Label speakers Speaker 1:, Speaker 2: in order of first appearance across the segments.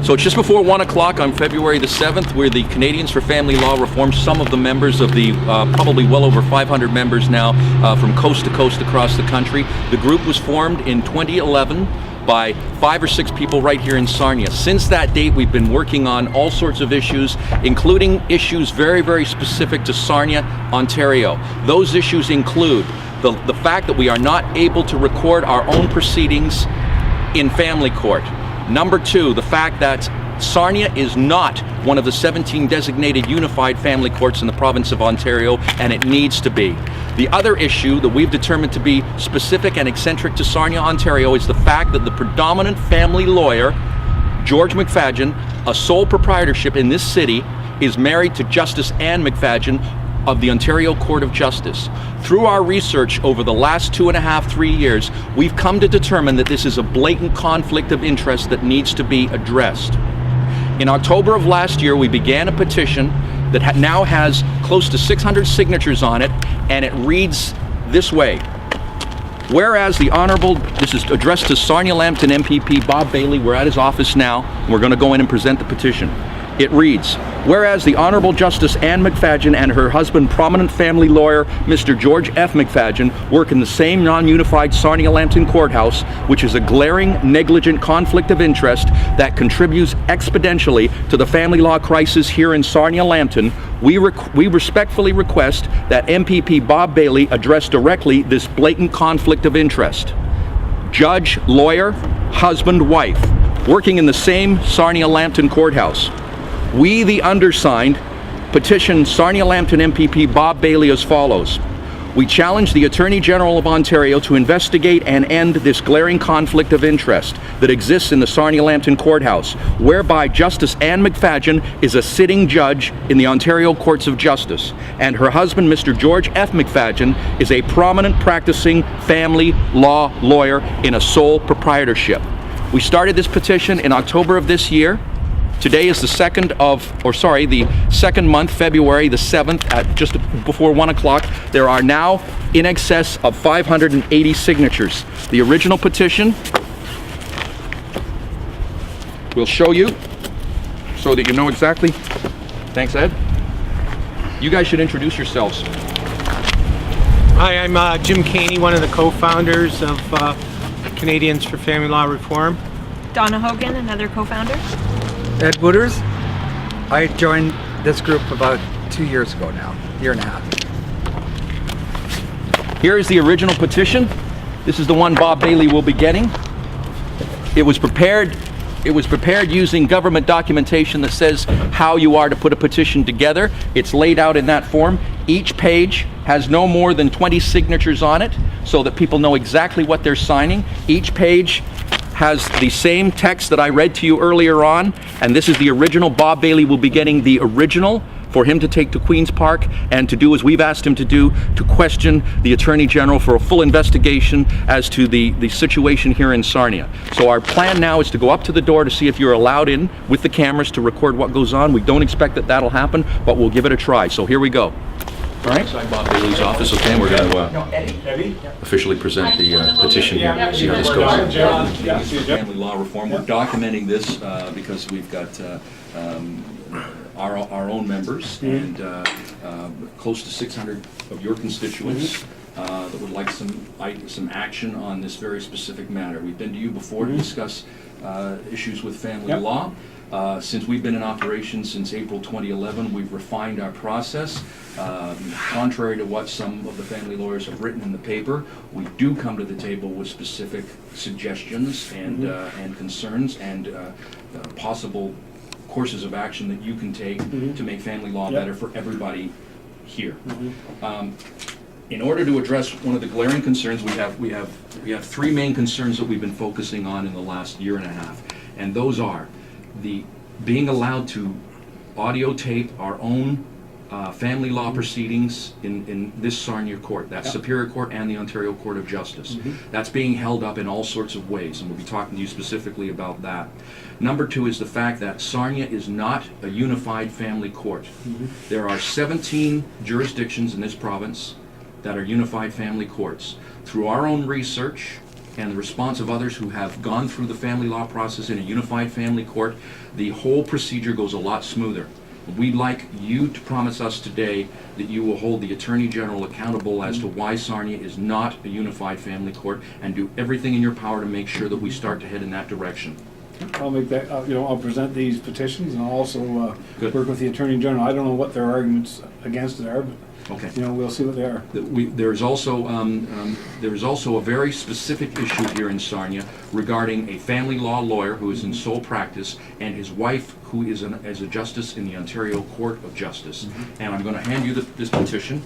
Speaker 1: So it's just before 1 o'clock on February the 7th, where the Canadians for Family Law Reform, some of the members of the probably well over 500 members now from coast to coast across the country. The group was formed in 2011 by 5 or 6 people right here in Sarnia. Since that date, we've been working on all sorts of issues, including issues very, very specific to Sarnia, Ontario. Those issues include the fact that we are not able to record our own proceedings in family court. Number 2, the fact that Sarnia is not one of the 17 designated unified family courts in the province of Ontario, and it needs to be. The other issue that we've determined to be specific and eccentric to Sarnia, Ontario, is the fact that the predominant family lawyer, George McFadyen, a sole proprietorship in this city, is married to Justice Anne McFadyen of the Ontario Court of Justice. Through our research over the last 2.5, 3 years, we've come to determine that this is a blatant conflict of interest that needs to be addressed. In October of last year, we began a petition that now has close to 600 signatures on it, and it reads this way. Whereas the Honorable, this is addressed to Sarnia-Lambton MPP Bob Bailey. We're at his office now. We're going to go in and present the petition. It reads, whereas the Honorable Justice Anne McFadyen and her husband, prominent family lawyer, Mr. George F. McFadyen, work in the same non-unified Sarnia-Lambton Court House, which is a glaring, negligent conflict of interest that contributes exponentially to the family law crisis here in Sarnia-Lambton, we respectfully request that MPP Bob Bailey address directly this blatant conflict of interest. Judge, lawyer, husband, wife, working in the same Sarnia-Lambton courthouse. We, the undersigned, petition Sarnia-Lambton MPP Bob Bailey as follows. We challenge the Attorney General of Ontario to investigate and end this glaring conflict of interest that exists in the Sarnia-Lambton Courthouse, whereby Justice Anne McFadyen is a sitting judge in the Ontario Courts of Justice, and her husband, Mr. George F. McFadyen, is a prominent practicing family law lawyer in a sole proprietorship. We started this petition in October of this year. Today is the second month, February the 7th, at just before 1 o'clock. There are now in excess of 580 signatures. The original petition, we'll show you so that you know exactly. Thanks, Ed. You guys should introduce yourselves.
Speaker 2: Hi, I'm Jim Caney, one of the co-founders of Canadians for Family Law Reform.
Speaker 3: Donna Hogan, another co-founder.
Speaker 4: Ed Wooders. I joined this group about 2 years ago now, year and a half.
Speaker 1: Here is the original petition. This is the one Bob Bailey will be getting. It was prepared using government documentation that says how you are to put a petition together. It's laid out in that form. Each page has no more than 20 signatures on it so that people know exactly what they're signing. Each page has the same text that I read to you earlier on, and this is the original. Bob Bailey will be getting the original for him to take to Queen's Park and to do as we've asked him to do, to question the Attorney General for a full investigation as to the situation here in Sarnia. So our plan now is to go up to the door to see if you're allowed in with the cameras to record what goes on. We don't expect that that'll happen, but we'll give it a try. So here we go. All right. Inside Bob Bailey's office, okay, we're going to officially present the petition here. See how this goes. Family law reform. We're documenting this because we've got our own members and close to 600 of your constituents that would like some action on this very specific matter. We've been to you before to discuss issues with family law. Since we've been in operation since April 2011, we've refined our process. Contrary to what some of the family lawyers have written in the paper, we do come to the table with specific suggestions and concerns and possible courses of action that you can take to make family law better for everybody here. In order to address one of the glaring concerns, we have three main concerns that we've been focusing on in the last year and a half, and those are the being allowed to audio tape our own family law proceedings in this Sarnia court, that's Superior Court and the Ontario Court of Justice. That's being held up in all sorts of ways, and we'll be talking to you specifically about that. Number two is the fact that Sarnia is not a unified family court. There are 17 jurisdictions in this province that are unified family courts. Through our own research, and the response of others who have gone through the family law process in a unified family court, the whole procedure goes a lot smoother. We'd like you to promise us today that you will hold the Attorney General accountable as to why Sarnia is not a unified family court, and do everything in your power to make sure that we start to head in that direction.
Speaker 5: I'll make that, I'll present these petitions, and I'll also
Speaker 1: Good.
Speaker 5: work with the Attorney General. I don't know what their arguments against it are, but,
Speaker 1: Okay.
Speaker 5: we'll see what they are.
Speaker 1: There's also a very specific issue here in Sarnia regarding a family law lawyer who is in sole practice, and his wife who is as a justice in the Ontario Court of Justice. And I'm going to hand you this petition.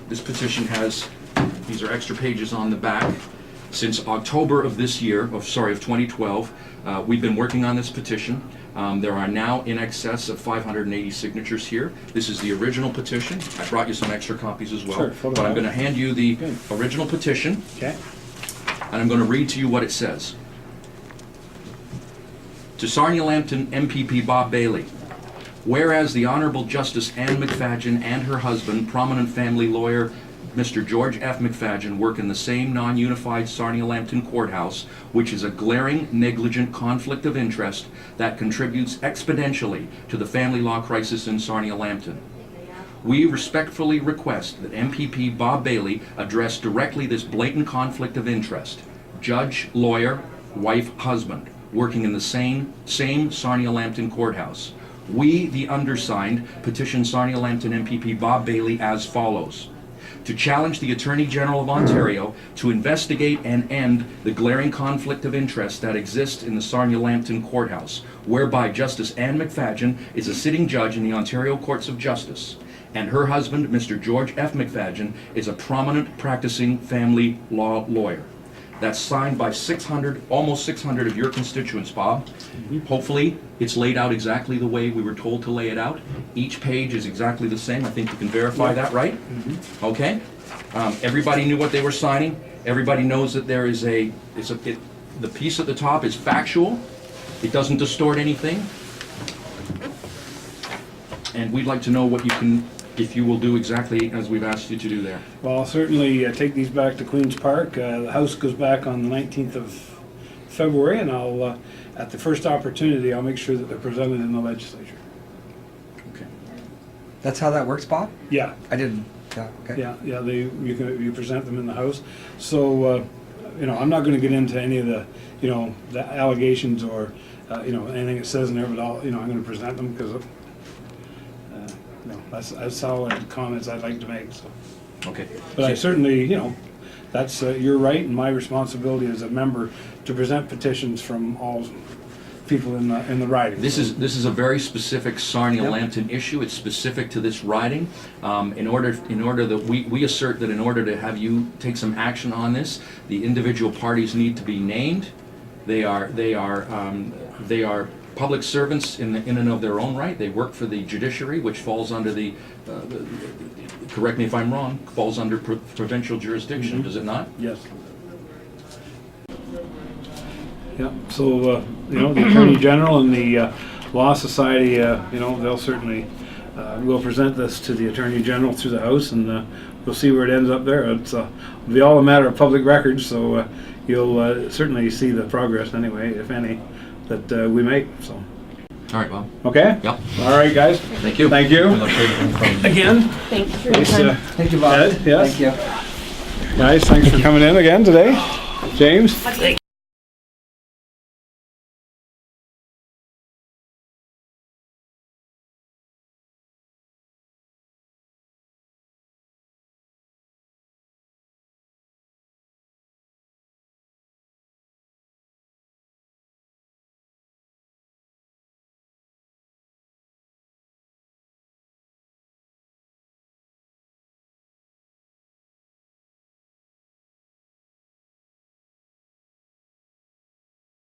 Speaker 1: This petition has, these are extra pages on the back. Since October of this year, of 2012, we've been working on this petition. There are now in excess of 580 signatures here. This is the original petition. I brought you some extra copies as well.
Speaker 5: Sure,
Speaker 1: but I'm going to hand you the
Speaker 5: Good.
Speaker 1: original petition,
Speaker 5: Okay.
Speaker 1: and I'm going to read to you what it says. To Sarnia-Lambton MPP Bob Bailey. Whereas the Honorable Justice Anne McFadyen and her husband, prominent family lawyer Mr. George F. McFadyen, work in the same non-unified Sarnia-Lambton Court House, which is a glaring, negligent conflict of interest that contributes exponentially to the family law crisis in Sarnia-Lambton. We respectfully request that MPP Bob Bailey address directly this blatant conflict of interest. Judge, lawyer, wife, husband, working in the same Sarnia-Lambton courthouse. We, the undersigned, petition Sarnia-Lambton MPP Bob Bailey as follows. To challenge the Attorney General of Ontario to investigate and end the glaring conflict of interest that exists in the Sarnia-Lambton courthouse, whereby Justice Anne McFadyen is a sitting judge in the Ontario Courts of Justice, and her husband, Mr. George F. McFadyen, is a prominent practicing family law lawyer. That's signed by almost 600 of your constituents, Bob. Hopefully, it's laid out exactly the way we were told to lay it out. Each page is exactly the same. I think you can verify that, right? Okay? Everybody knew what they were signing. Everybody knows that there is the piece at the top is factual. It doesn't distort anything. And we'd like to know if you will do exactly as we've asked you to do there.
Speaker 5: Well, I'll certainly take these back to Queen's Park. The House goes back on the 19th of February, and I'll, at the first opportunity, I'll make sure that they're presented in the legislature.
Speaker 1: Okay.
Speaker 4: That's how that works, Bob?
Speaker 5: Yeah,
Speaker 4: I didn't. Yeah. Okay.
Speaker 5: yeah. You present them in the House. So, I'm not going to get into any of the, the allegations or, anything it says in there, but I'm going to present them because. That's all the comments I'd like to make. So.
Speaker 1: Okay.
Speaker 5: But I certainly, that's your right and my responsibility as a member to present petitions from all people in the riding.
Speaker 1: This is a very specific Sarnia-Lambton issue. It's specific to this riding. In order that we assert that in order to have you take some action on this, the individual parties need to be named. They are public servants in and of their own right. They work for the judiciary, which falls under correct me if I'm wrong, falls under provincial jurisdiction, does it not?
Speaker 5: Yes. Yeah, so, the Attorney General and the Law Society, they'll certainly, will present this to the Attorney General through the House, and we'll see where it ends up there. It'll be all a matter of public records, so you'll certainly see the progress anyway, if any, that we make, so.
Speaker 1: All right, Bob.
Speaker 5: Okay?
Speaker 1: Yep.
Speaker 5: All right, guys.
Speaker 1: Thank you.
Speaker 5: Thank you. Again.
Speaker 3: Thank you for your
Speaker 5: Nice,
Speaker 3: time.
Speaker 4: Thank you, Bob.
Speaker 5: Ed, yes.
Speaker 4: Thank you.
Speaker 5: Guys, thanks for coming in again today. James?